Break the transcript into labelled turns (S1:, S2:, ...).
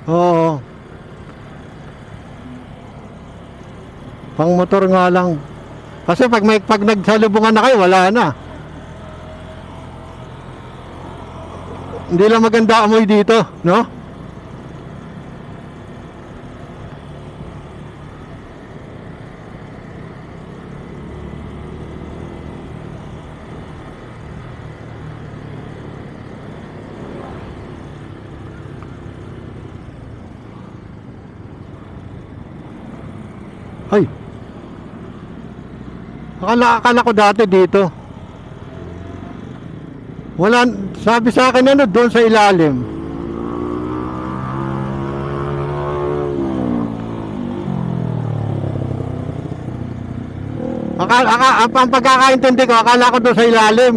S1: Oo. Pang motor nga lang. Kasi pag nagsalubungan na kayo, wala na. Hindi lang maganda amoy dito, no? Ay. Akala ko dati dito. Wala, sabi sa akin ano, doon sa ilalim. Ang pagkakaintindi ko, akala ko doon sa ilalim.